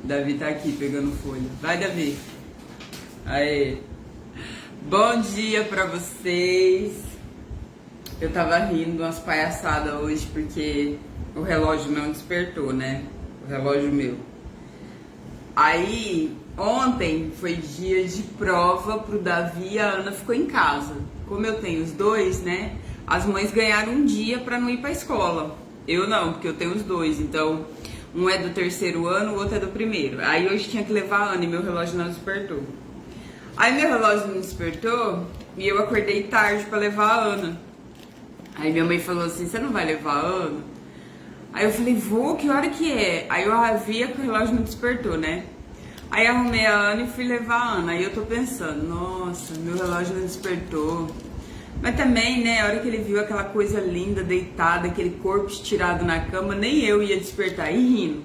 Davi tá aqui pegando folha. Vai, Davi. Aê. Bom dia pra vocês. Eu tava rindo de umas palhaçadas hoje porque o relógio não despertou, né? O relógio meu. Aí, ontem foi dia de prova pro Davi e a Ana ficou em casa. Como eu tenho os dois, né? As mães ganharam um dia pra não ir pra escola. Eu não, porque eu tenho os dois. Então, um é do terceiro ano, o outro é do primeiro. Aí hoje tinha que levar a Ana e meu relógio não despertou. Aí meu relógio não despertou e eu acordei tarde pra levar a Ana. Aí minha mãe falou assim, você não vai levar a Ana? Aí eu falei, vou, que hora que é? Aí eu havia que o relógio não despertou, né? Aí arrumei a Ana e fui levar a Ana. Aí eu tô pensando, nossa, meu relógio não despertou. Mas também, né, a hora que ele viu aquela coisa linda, deitada, aquele corpo estirado na cama, nem eu ia despertar. E rindo,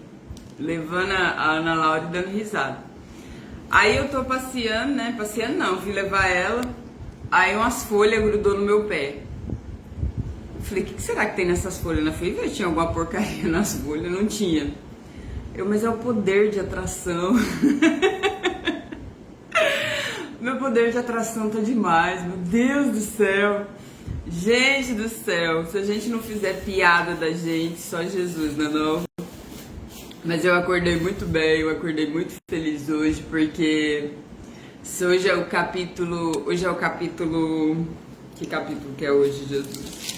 levando a Ana Laura e dando risada. Aí eu tô passeando, né, passeando não, fui levar ela. Aí umas folhas grudou no meu pé. Falei, o que será que tem nessas folhas? Eu fui ver, tinha alguma porcaria nas folhas, não tinha. Mas é o poder de atração. Meu poder de atração tá demais, meu Deus do céu. Gente do céu, se a gente não fizer piada da gente, só Jesus, não é não? Mas eu acordei muito bem, eu acordei muito feliz hoje, porque hoje é o capítulo... Que capítulo que é hoje, Jesus?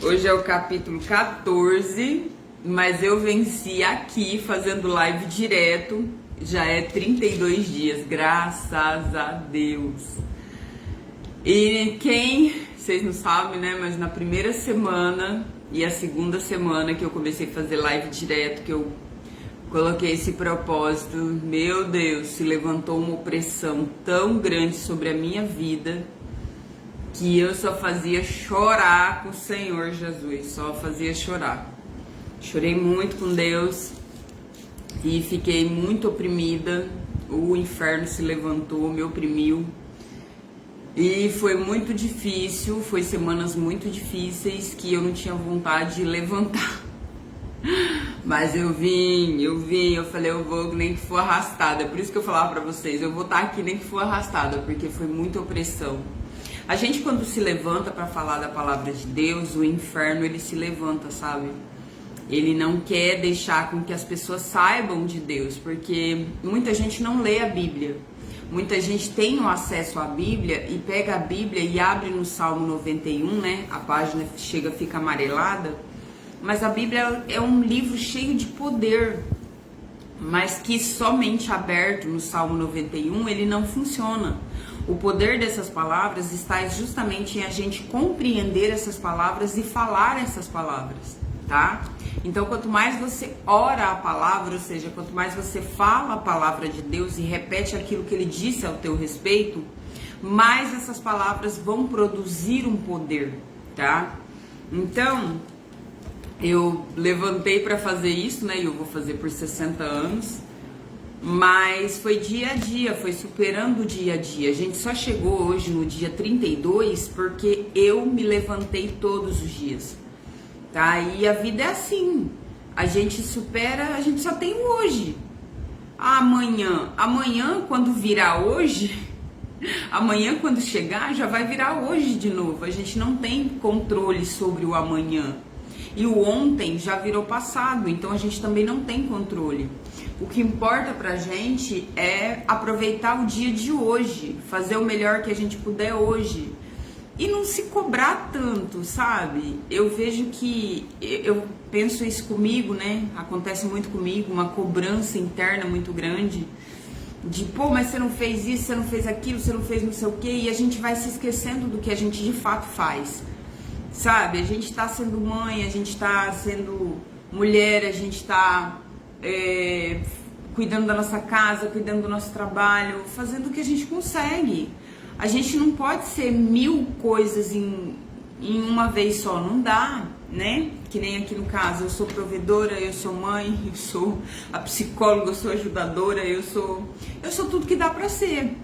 Hoje é o capítulo 14, mas eu venci aqui, fazendo live direto. Já é 32 dias, graças a Deus. E vocês não sabem, né, mas na primeira semana e a segunda semana que eu comecei a fazer live direto, que eu coloquei esse propósito, meu Deus, se levantou uma opressão tão grande sobre a minha vida, que eu só fazia chorar com o Senhor Jesus, só fazia chorar. Chorei muito com Deus. E fiquei muito oprimida, o inferno se levantou, me oprimiu. E foi muito difícil, foi semanas muito difíceis que eu não tinha vontade de levantar. Mas eu falei, eu vou nem que for arrastada. É por isso que eu falava pra vocês, eu vou estar aqui nem que for arrastada, porque foi muita opressão. A gente quando se levanta pra falar da palavra de Deus, o inferno ele se levanta, sabe? Ele não quer deixar com que as pessoas saibam de Deus, porque muita gente não lê a Bíblia. Muita gente tem o acesso à Bíblia e pega a Bíblia e abre no Salmo 91, né? A página fica amarelada. Mas a Bíblia é um livro cheio de poder, mas que somente aberto no Salmo 91 ele não funciona. O poder dessas palavras está justamente em a gente compreender essas palavras e falar essas palavras, tá? Então, quanto mais você ora a palavra, ou seja, quanto mais você fala a palavra de Deus e repete aquilo que Ele disse ao teu respeito, mais essas palavras vão produzir um poder, tá? Então, eu levantei para fazer isso, né? E eu vou fazer por 60 anos, mas foi dia a dia, foi superando o dia a dia. A gente só chegou hoje no dia 32 porque eu me levantei todos os dias. Tá? E a vida é assim, a gente supera, a gente só tem o hoje. Amanhã quando virar hoje, amanhã quando chegar já vai virar hoje de novo. A gente não tem controle sobre o amanhã. E o ontem já virou passado, então a gente também não tem controle. O que importa pra gente é aproveitar o dia de hoje, fazer o melhor que a gente puder hoje. E não se cobrar tanto, sabe? Eu vejo que, eu penso isso comigo, né? Acontece muito comigo, uma cobrança interna muito grande. De, pô, mas você não fez isso, você não fez aquilo, você não fez não sei o quê. E a gente vai se esquecendo do que a gente de fato faz, sabe? A gente tá sendo mãe, a gente tá sendo mulher, a gente tá cuidando da nossa casa, cuidando do nosso trabalho, fazendo o que a gente consegue. A gente não pode ser 1000 coisas em uma vez só, não dá, né? Que nem aqui no caso, eu sou provedora, eu sou mãe, eu sou a psicóloga, eu sou ajudadora, eu sou tudo que dá pra ser.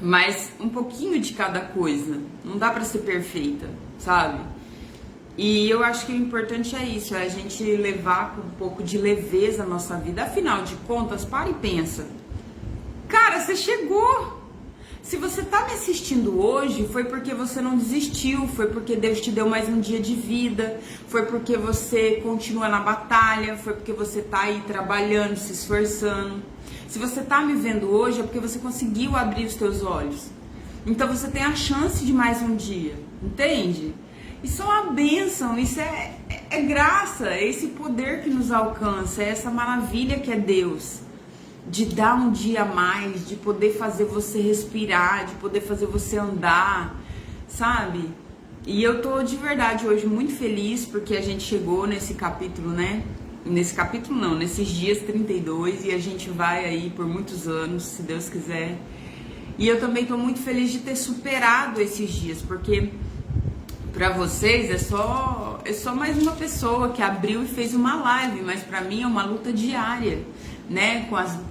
Mas um pouquinho de cada coisa, não dá pra ser perfeita, sabe? E eu acho que o importante é isso, é a gente levar com um pouco de leveza a nossa vida. Afinal de contas, para e pensa. Cara, você chegou! Se você tá me assistindo hoje, foi porque você não desistiu, foi porque Deus te deu mais um dia de vida, foi porque você continua na batalha, foi porque você tá aí trabalhando, se esforçando. Se você tá me vendo hoje, é porque você conseguiu abrir os teus olhos. Então você tem a chance de mais um dia, entende? Isso é uma bênção, isso é graça, é esse poder que nos alcança, é essa maravilha que é Deus. De dar um dia a mais, de poder fazer você respirar, de poder fazer você andar, sabe? E eu tô de verdade hoje muito feliz porque a gente chegou nesse capítulo, né? Nesse capítulo não, nesses dias 32 e a gente vai aí por muitos anos, se Deus quiser. E eu também tô muito feliz de ter superado esses dias, porque pra vocês é só mais uma pessoa que abriu e fez uma live, mas pra mim é uma luta diária, né,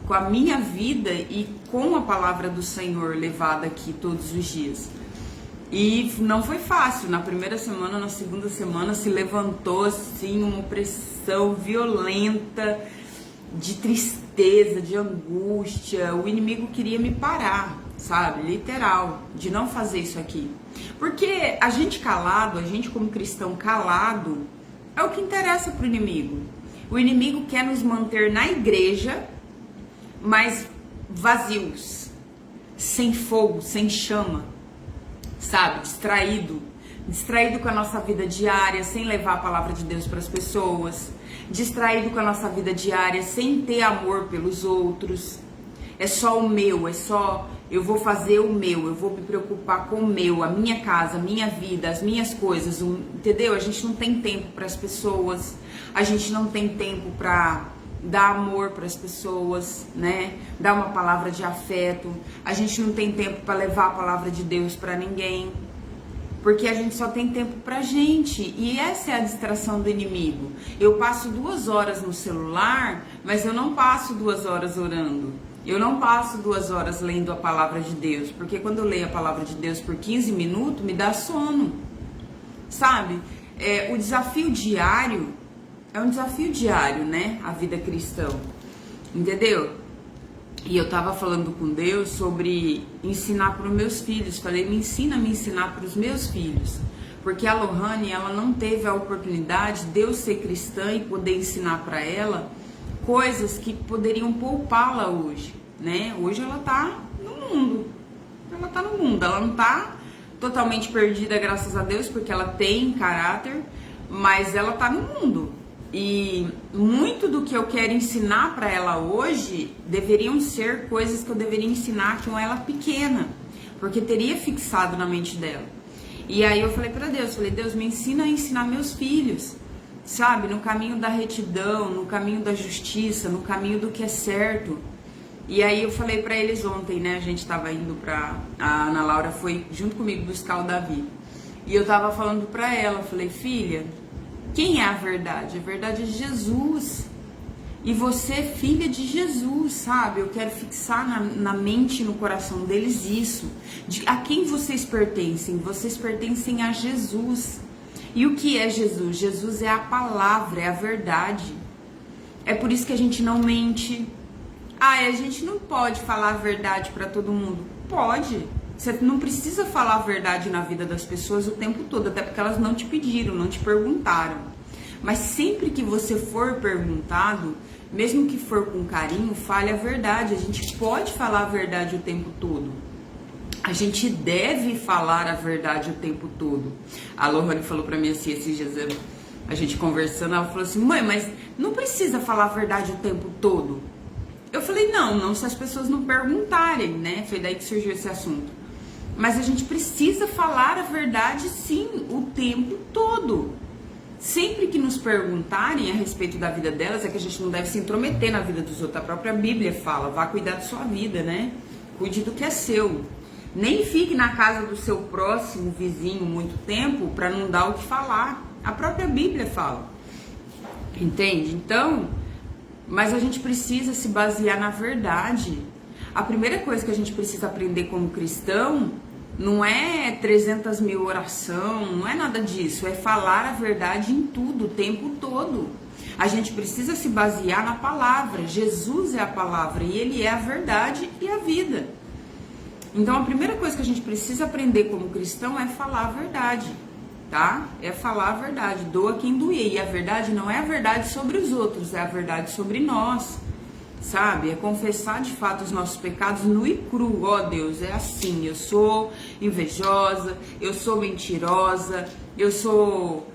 com a minha vida e com a palavra do Senhor levada aqui todos os dias. E não foi fácil, na primeira semana, na segunda semana se levantou assim uma opressão violenta, de tristeza, de angústia, o inimigo queria me parar, sabe, literal, de não fazer isso aqui. Porque a gente calado, a gente como cristão calado, é o que interessa pro inimigo. O inimigo quer nos manter na igreja, mas vazios, sem fogo, sem chama, sabe? Distraído com a nossa vida diária, sem levar a palavra de Deus para as pessoas, distraído com a nossa vida diária, sem ter amor pelos outros. É só o meu, é só eu vou fazer o meu, eu vou me preocupar com o meu, a minha casa, a minha vida, as minhas coisas, entendeu? A gente não tem tempo para as pessoas, a gente não tem tempo para dar amor para as pessoas, né? Dar uma palavra de afeto, a gente não tem tempo para levar a palavra de Deus para ninguém, porque a gente só tem tempo pra gente, e essa é a distração do inimigo. Eu passo 2 horas no celular, mas eu não passo 2 horas orando. Eu não passo 2 horas lendo a palavra de Deus, porque quando eu leio a palavra de Deus por 15 minutos, me dá sono, sabe? O desafio diário, é um desafio diário, né? A vida cristã, entendeu? E eu tava falando com Deus sobre ensinar para os meus filhos, falei, me ensina a me ensinar para os meus filhos, porque a Lohane, ela não teve a oportunidade de eu ser cristã e poder ensinar para ela coisas que poderiam poupá-la hoje, né? Hoje ela tá no mundo, ela não tá totalmente perdida, graças a Deus, porque ela tem caráter, mas ela tá no mundo. E muito do que eu quero ensinar para ela hoje deveriam ser coisas que eu deveria ensinar com ela pequena, porque teria fixado na mente dela. E aí eu falei para Deus, Deus, me ensina a ensinar meus filhos, sabe, no caminho da retidão, no caminho da justiça, no caminho do que é certo. E aí eu falei pra eles ontem, né, a gente tava indo a Ana Laura foi junto comigo buscar o Davi, e eu tava falando pra ela, falei, filha, quem é a verdade? A verdade é Jesus, e você é filha de Jesus, sabe, eu quero fixar na mente e no coração deles isso, a quem vocês pertencem a Jesus. E o que é Jesus? Jesus é a palavra, é a verdade. É por isso que a gente não mente. A gente não pode falar a verdade para todo mundo. Pode. Você não precisa falar a verdade na vida das pessoas o tempo todo, até porque elas não te pediram, não te perguntaram. Mas sempre que você for perguntado, mesmo que for com carinho, fale a verdade. A gente pode falar a verdade o tempo todo. A gente deve falar a verdade o tempo todo. A Lohane falou pra mim assim, esses dias, a gente conversando, ela falou assim, mãe, mas não precisa falar a verdade o tempo todo. Eu falei, não se as pessoas não perguntarem, né? Foi daí que surgiu esse assunto. Mas a gente precisa falar a verdade, sim, o tempo todo. Sempre que nos perguntarem a respeito da vida delas, é que a gente não deve se intrometer na vida dos outros. A própria Bíblia fala, vá cuidar da sua vida, né? Cuide do que é seu. Nem fique na casa do seu próximo vizinho muito tempo para não dar o que falar. A própria Bíblia fala. Entende? Então, mas a gente precisa se basear na verdade. A primeira coisa que a gente precisa aprender como cristão não é 300 mil oração, não é nada disso, é falar a verdade em tudo, o tempo todo. A gente precisa se basear na palavra. Jesus é a palavra e ele é a verdade e a vida. Então a primeira coisa que a gente precisa aprender como cristão é falar a verdade, tá? É falar a verdade, doa quem doer. E a verdade não é a verdade sobre os outros, é a verdade sobre nós, sabe? É confessar de fato os nossos pecados nu e cru. Ó Deus, é assim, eu sou invejosa, eu sou mentirosa, eu sou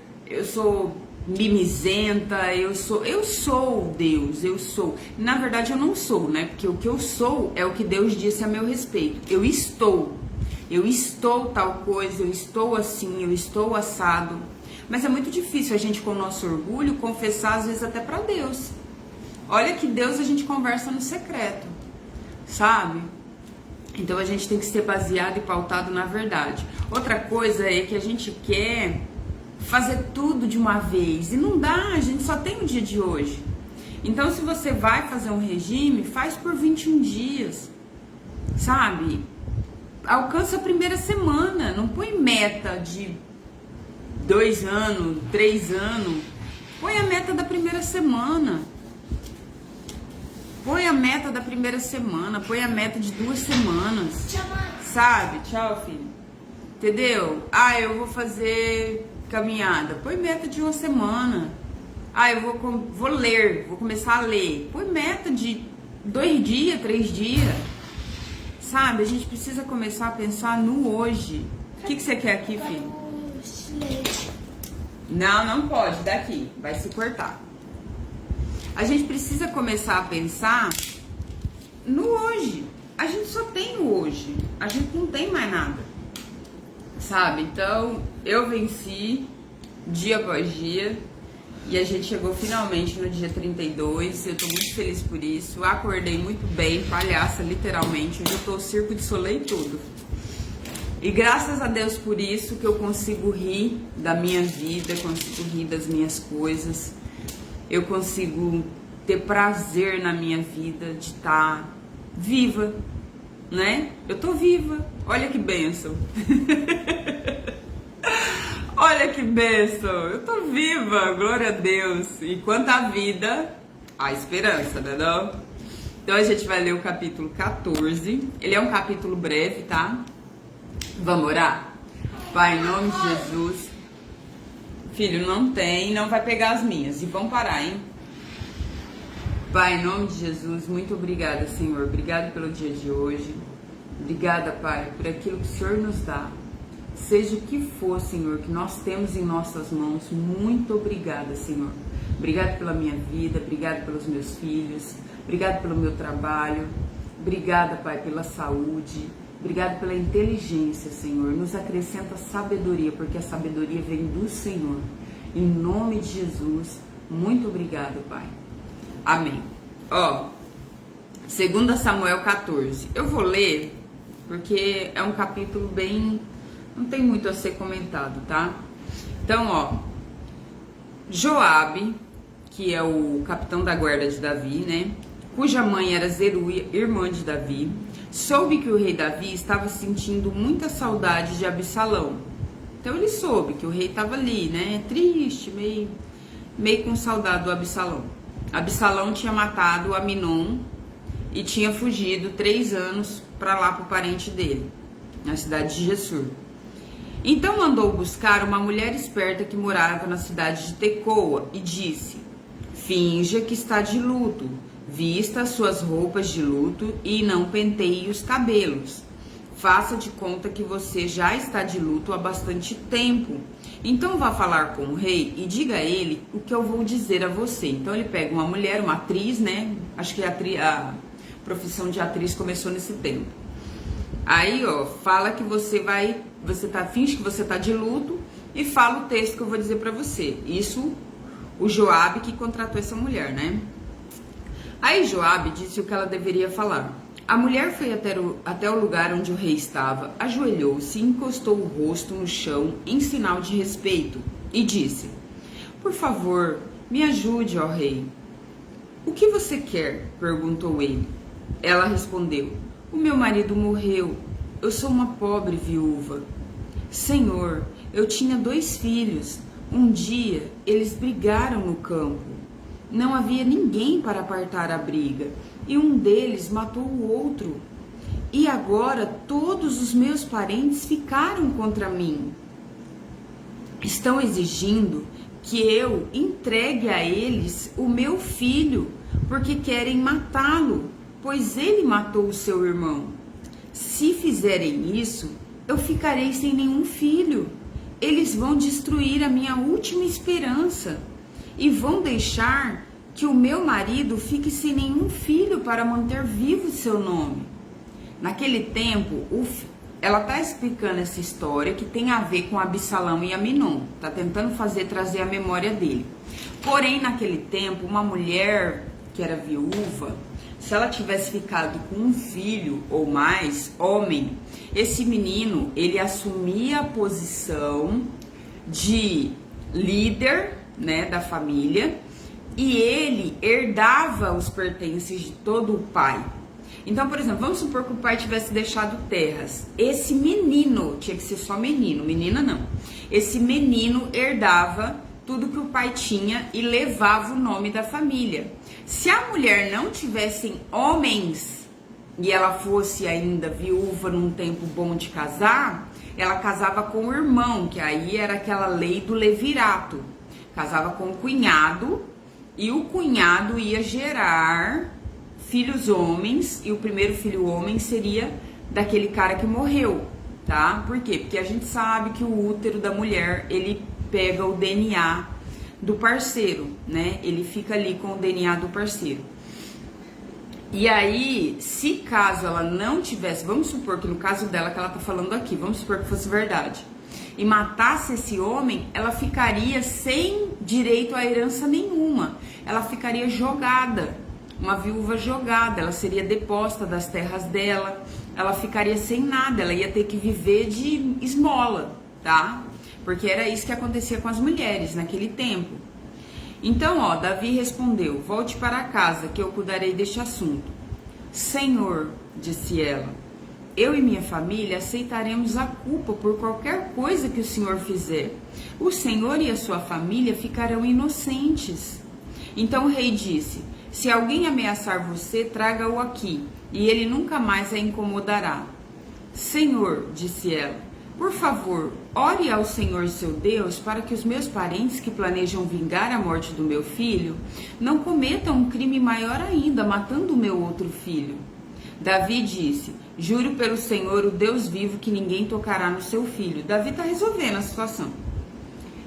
mimizenta, eu sou Deus, eu sou. Na verdade eu não sou, né? Porque o que eu sou é o que Deus disse a meu respeito. Eu estou tal coisa, eu estou assim, eu estou assado. Mas é muito difícil a gente, com o nosso orgulho, confessar às vezes até para Deus. Olha que Deus a gente conversa no secreto, sabe? Então a gente tem que ser baseado e pautado na verdade. Outra coisa é que a gente quer fazer tudo de uma vez e não dá, a gente só tem o dia de hoje. Então se você vai fazer um regime, faz por 21 dias, sabe? Alcança a primeira semana, não põe meta de 2 anos, 3 anos, põe a meta da primeira semana. Põe a meta da primeira semana, põe a meta de 2 semanas, sabe? Tchau, filho. Entendeu? Ah, eu vou fazer caminhada, põe meta de 1 semana. Ah, eu vou ler, vou começar a ler. Põe meta de 2 dias, 3 dias. Sabe, a gente precisa começar a pensar no hoje. O que você quer aqui, filho? Não pode, daqui, vai se cortar. A gente precisa começar a pensar no hoje. A gente só tem o hoje, a gente não tem mais nada, sabe? Então, eu venci dia após dia e a gente chegou finalmente no dia 32. Eu tô muito feliz por isso. Acordei muito bem, palhaça, literalmente. Hoje eu tô circo de soleil e tudo. E graças a Deus por isso que eu consigo rir da minha vida, consigo rir das minhas coisas. Eu consigo ter prazer na minha vida de estar viva, né? Eu tô viva. Olha que bênção. Olha que bênção. Eu tô viva, glória a Deus. E quanto à vida, a esperança, né não? Então a gente vai ler o capítulo 14. Ele é um capítulo breve, tá? Vamos orar? Pai, em nome de Jesus. Filho, não vai pegar as minhas. E vamos parar, hein? Pai, em nome de Jesus, muito obrigada, Senhor. Obrigado pelo dia de hoje. Obrigada, Pai, por aquilo que o Senhor nos dá. Seja o que for, Senhor, que nós temos em nossas mãos. Muito obrigada, Senhor. Obrigado pela minha vida, obrigado pelos meus filhos, obrigado pelo meu trabalho. Obrigada, Pai, pela saúde. Obrigado pela inteligência, Senhor. Nos acrescenta sabedoria, porque a sabedoria vem do Senhor. Em nome de Jesus, muito obrigado, Pai. Amém. Ó, 2 Samuel 14. Eu vou ler, porque é um capítulo bem... não tem muito a ser comentado, tá? Então, ó, Joabe, que é o capitão da guarda de Davi, né? Cuja mãe era Zeruia, irmã de Davi, soube que o rei Davi estava sentindo muita saudade de Absalão. Então ele soube que o rei estava ali, né? Triste, meio com saudade do Absalão. Absalão tinha matado Aminon e tinha fugido 3 anos para lá pro parente dele, na cidade de Gessur. Então mandou buscar uma mulher esperta que morava na cidade de Tecoa e disse: finja que está de luto, vista as suas roupas de luto e não penteie os cabelos. Faça de conta que você já está de luto há bastante tempo. Então vá falar com o rei e diga a ele o que eu vou dizer a você. Então ele pega uma mulher, uma atriz, né? Acho que a profissão de atriz começou nesse tempo. Aí, ó, fala que finge que você tá de luto e fala o texto que eu vou dizer pra você. Isso, o Joabe que contratou essa mulher, né? Aí Joabe disse o que ela deveria falar. A mulher foi até o lugar onde o rei estava, ajoelhou-se e encostou o rosto no chão em sinal de respeito e disse: por favor, me ajude, ó rei. O que você quer? Perguntou ele. Ela respondeu: o meu marido morreu eu sou uma pobre viúva. Senhor, eu tinha 2 filhos. Um dia eles brigaram no campo. Não havia ninguém para apartar a briga, e um deles matou o outro. E agora todos os meus parentes ficaram contra mim. Estão exigindo que eu entregue a eles o meu filho, porque querem matá-lo, pois ele matou o seu irmão. Se fizerem isso, eu ficarei sem nenhum filho. Eles vão destruir a minha última esperança e vão deixar que o meu marido fique sem nenhum filho para manter vivo seu nome. Naquele tempo, ela está explicando essa história que tem a ver com Absalão e Aminon. Está tentando trazer a memória dele. Porém, naquele tempo, uma mulher que era viúva, se ela tivesse ficado com um filho ou mais, homem, esse menino, ele assumia a posição de líder, né, da família, e ele herdava os pertences de todo o pai. Então, por exemplo, vamos supor que o pai tivesse deixado terras. Esse menino, tinha que ser só menino, menina não. Esse menino herdava tudo que o pai tinha e levava o nome da família. Se a mulher não tivesse homens e ela fosse ainda viúva num tempo bom de casar, ela casava com o irmão, que aí era aquela lei do levirato. Casava com o cunhado e o cunhado ia gerar filhos homens, e o primeiro filho homem seria daquele cara que morreu, tá? Por quê? Porque a gente sabe que o útero da mulher, ele pega o DNA do parceiro, né? Ele fica ali com o DNA do parceiro. E aí, se caso ela não tivesse, vamos supor que no caso dela que ela tá falando aqui, vamos supor que fosse verdade, e matasse esse homem, ela ficaria sem direito à herança nenhuma. Ela ficaria jogada. Uma viúva jogada, ela seria deposta das terras dela, ela ficaria sem nada, ela ia ter que viver de esmola, tá? Porque era isso que acontecia com as mulheres naquele tempo. Então, ó, Davi respondeu: volte para casa, que eu cuidarei deste assunto. Senhor, disse ela, eu e minha família aceitaremos a culpa por qualquer coisa que o Senhor fizer. O Senhor e a sua família ficarão inocentes. Então o rei disse: se alguém ameaçar você, traga-o aqui, e ele nunca mais a incomodará. Senhor, disse ela, por favor, ore ao Senhor seu Deus para que os meus parentes que planejam vingar a morte do meu filho não cometam um crime maior ainda, matando o meu outro filho. Davi disse: juro pelo Senhor, o Deus vivo, que ninguém tocará no seu filho. Davi está resolvendo a situação.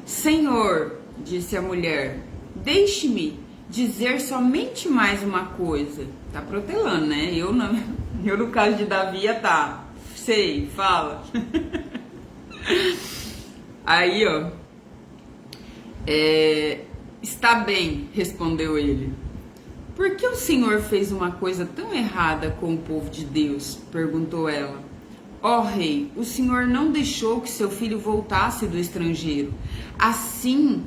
Senhor, disse a mulher, deixe-me dizer somente mais uma coisa. Tá protelando, né? Eu no caso de Davi, tá. Sei, fala. Aí, ó. Está bem, respondeu ele. Por que o Senhor fez uma coisa tão errada com o povo de Deus? Perguntou ela. Ó rei, o Senhor não deixou que seu filho voltasse do estrangeiro. Assim,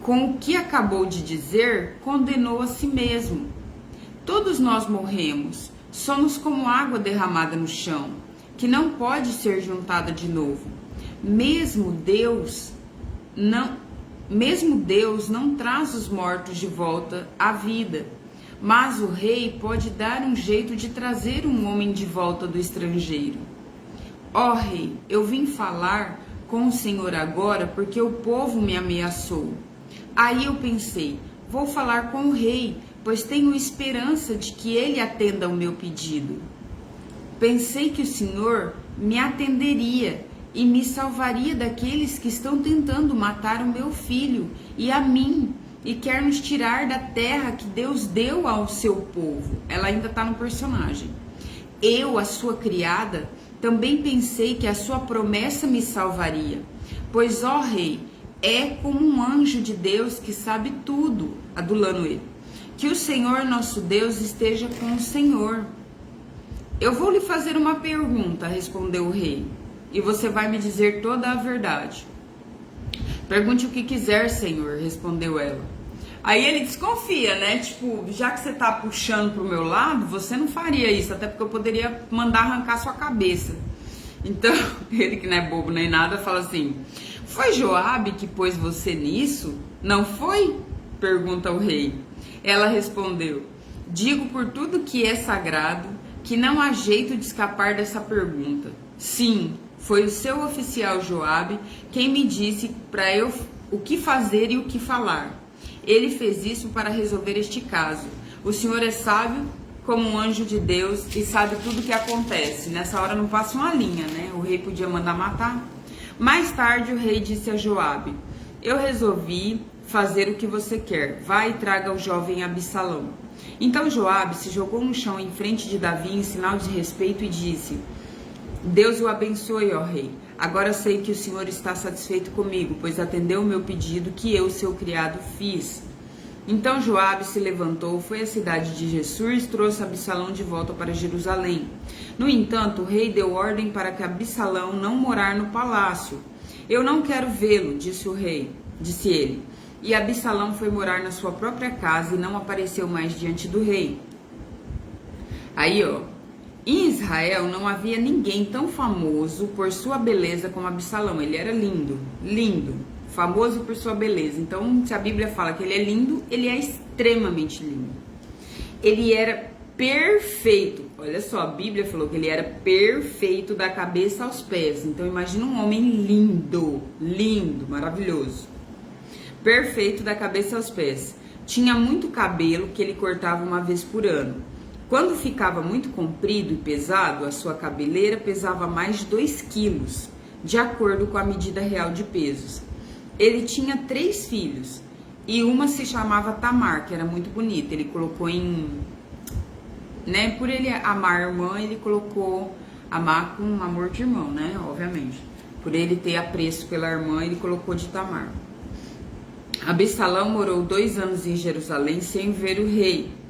com o que acabou de dizer, condenou a si mesmo. Todos nós morremos, somos como água derramada no chão, que não pode ser juntada de novo. Mesmo Deus não traz os mortos de volta à vida, mas o rei pode dar um jeito de trazer um homem de volta do estrangeiro. Ó rei, eu vim falar com o Senhor agora porque o povo me ameaçou. Aí eu pensei, vou falar com o rei, pois tenho esperança de que ele atenda ao meu pedido. Pensei que o Senhor me atenderia e me salvaria daqueles que estão tentando matar o meu filho e a mim, e quer nos tirar da terra que Deus deu ao seu povo. Ela ainda está no personagem. Eu, a sua criada, também pensei que a sua promessa me salvaria, pois, ó rei, é como um anjo de Deus que sabe tudo, adulando ele. Que o Senhor nosso Deus esteja com o Senhor. Eu vou lhe fazer uma pergunta, respondeu o rei, e você vai me dizer toda a verdade. Pergunte o que quiser, Senhor, respondeu ela. Aí ele desconfia, né? Tipo, já que você tá puxando pro meu lado, você não faria isso, até porque eu poderia mandar arrancar sua cabeça. Então, ele que não é bobo nem nada, fala assim: foi Joabe que pôs você nisso? Não foi? Pergunta o rei. Ela respondeu: digo por tudo que é sagrado, que não há jeito de escapar dessa pergunta. Sim, foi o seu oficial Joabe quem me disse para eu o que fazer e o que falar. Ele fez isso para resolver este caso. O senhor é sábio como um anjo de Deus e sabe tudo o que acontece. Nessa hora não passa uma linha, né? O rei podia mandar matar. Mais tarde o rei disse a Joabe: eu resolvi fazer o que você quer. Vá e traga o jovem Absalão. Então Joabe se jogou no chão em frente de Davi em sinal de respeito e disse: Deus o abençoe, ó rei. Agora sei que o senhor está satisfeito comigo, pois atendeu o meu pedido que eu, seu criado, fiz. Então Joabe se levantou, foi à cidade de Gessur e trouxe Absalão de volta para Jerusalém. No entanto, o rei deu ordem para que Absalão não morar no palácio. Eu não quero vê-lo, disse o rei, disse ele. E Absalão foi morar na sua própria casa e não apareceu mais diante do rei. Aí, ó. Em Israel não havia ninguém tão famoso por sua beleza como Absalão. Ele era lindo, lindo, famoso por sua beleza. Então, se a Bíblia fala que ele é lindo, ele é extremamente lindo. Ele era perfeito. Olha só, a Bíblia falou que ele era perfeito da cabeça aos pés. Então, imagina um homem lindo, lindo, maravilhoso. Perfeito da cabeça aos pés. Tinha muito cabelo que ele cortava uma vez por ano. Quando ficava muito comprido e pesado, a sua cabeleira pesava mais de 2 quilos, de acordo com a medida real de pesos. Ele tinha 3 filhos, e uma se chamava Tamar, que era muito bonita. Ele colocou por ele amar a irmã, ele colocou amar com amor de irmão, né? Obviamente. Por ele ter apreço pela irmã, ele colocou de Tamar. Absalão morou 2 anos em Jerusalém sem ver o rei.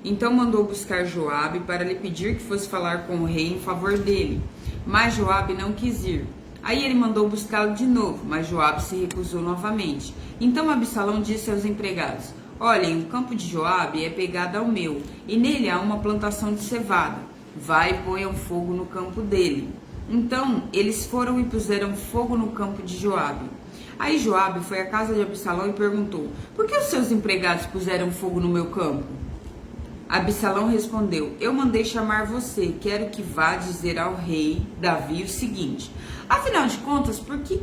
Então mandou buscar Joabe para lhe pedir que fosse falar com o rei em favor dele. Mas Joabe não quis ir. Aí ele mandou buscá-lo de novo, mas Joabe se recusou novamente. Então Absalão disse aos empregados: olhem, o campo de Joabe é pegado ao meu, e nele há uma plantação de cevada. Vai e ponham fogo no campo dele. Então eles foram e puseram fogo no campo de Joabe. Aí Joabe foi à casa de Absalão e perguntou: por que os seus empregados puseram fogo no meu campo? Absalão respondeu: eu mandei chamar você, quero que vá dizer ao rei Davi o seguinte: afinal de contas, por que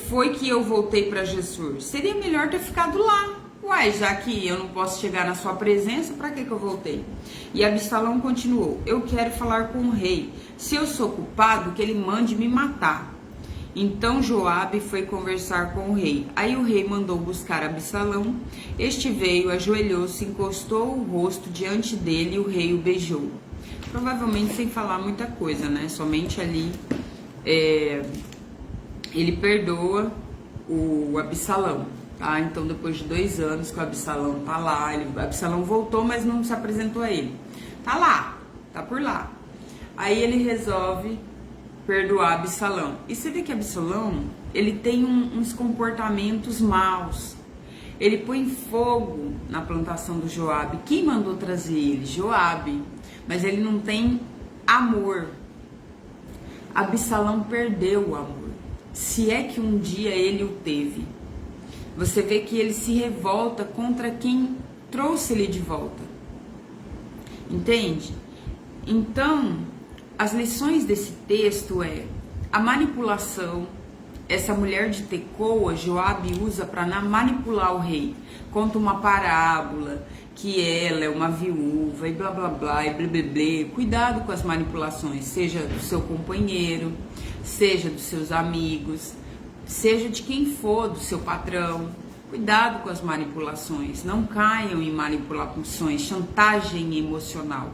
foi que eu voltei para Gessur? Seria melhor ter ficado lá. Uai, já que eu não posso chegar na sua presença, para que eu voltei? E Absalão continuou: eu quero falar com o rei. Se eu sou culpado, que ele mande me matar. Então Joabe foi conversar com o rei. Aí o rei mandou buscar Absalão. Este veio, ajoelhou-se, encostou o rosto diante dele e o rei o beijou. Provavelmente sem falar muita coisa, né? Somente ali ele perdoa o Absalão, tá? Então depois de 2 anos que o Absalão tá lá, Absalão voltou, mas não se apresentou a ele. Tá lá, tá por lá. Aí ele resolve perdoar Absalão. E você vê que Absalão, ele tem uns comportamentos maus. Ele põe fogo na plantação do Joabe. Quem mandou trazer ele? Joabe. Mas ele não tem amor. Absalão perdeu o amor. Se é que um dia ele o teve. Você vê que ele se revolta contra quem trouxe ele de volta. Entende? Então, as lições desse texto é a manipulação. Essa mulher de Tecoa, Joabe usa para manipular o rei. Conta uma parábola que ela é uma viúva e blá blá blá e blá blá blá. Cuidado com as manipulações, seja do seu companheiro, seja dos seus amigos, seja de quem for, do seu patrão. Cuidado com as manipulações, não caiam em manipulações, chantagem emocional.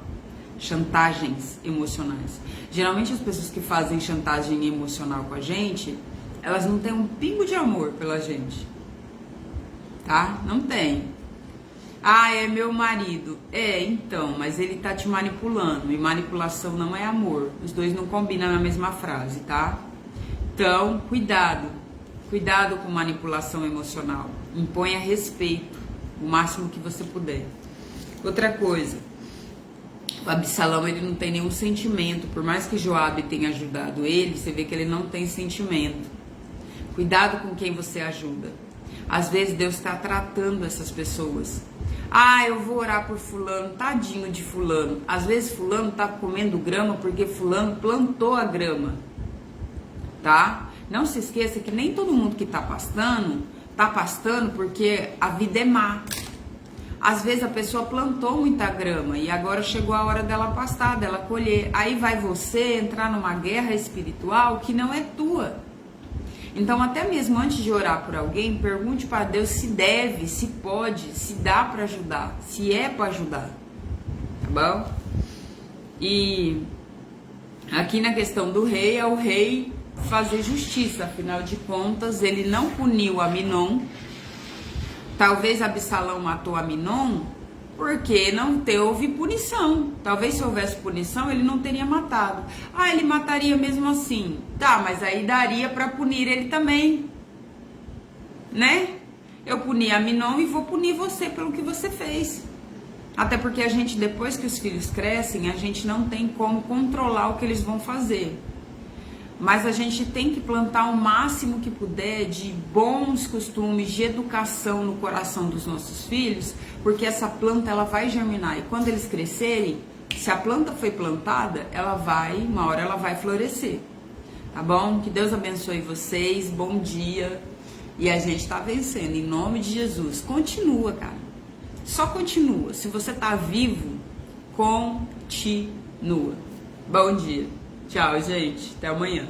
Chantagens emocionais. Geralmente as pessoas que fazem chantagem emocional com a gente, elas não têm um pingo de amor pela gente, tá? Não tem. Ah, é meu marido. Então, mas ele tá te manipulando, e manipulação não é amor. Os dois não combinam na mesma frase, tá? Então, cuidado Cuidado com manipulação emocional. Imponha respeito, o máximo que você puder. Outra coisa, o Absalão, ele não tem nenhum sentimento. Por mais que Joabe tenha ajudado ele, você vê que ele não tem sentimento. Cuidado com quem você ajuda. Às vezes Deus está tratando essas pessoas. Ah, eu vou orar por fulano, tadinho de fulano. Às vezes fulano tá comendo grama porque fulano plantou a grama, tá? Não se esqueça que nem todo mundo que tá pastando porque a vida é má. Às vezes a pessoa plantou muita grama e agora chegou a hora dela pastar, dela colher. Aí vai você entrar numa guerra espiritual que não é tua. Então, até mesmo antes de orar por alguém, pergunte para Deus se deve, se pode, se dá para ajudar, se é para ajudar, tá bom? E aqui na questão do rei, é o rei fazer justiça, afinal de contas, ele não puniu Aminon. Talvez Absalão matou Aminon porque não houve punição. Talvez se houvesse punição, ele não teria matado. Ah, ele mataria mesmo assim. Tá, mas aí daria para punir ele também, né? Eu puni Aminon e vou punir você pelo que você fez. Até porque a gente, depois que os filhos crescem, a gente não tem como controlar o que eles vão fazer. Mas a gente tem que plantar o máximo que puder de bons costumes, de educação no coração dos nossos filhos, porque essa planta ela vai germinar. E quando eles crescerem, se a planta foi plantada, uma hora ela vai florescer. Tá bom? Que Deus abençoe vocês, bom dia. E a gente tá vencendo, em nome de Jesus. Continua, cara. Só continua. Se você tá vivo, continua. Bom dia. Tchau, gente. Até amanhã.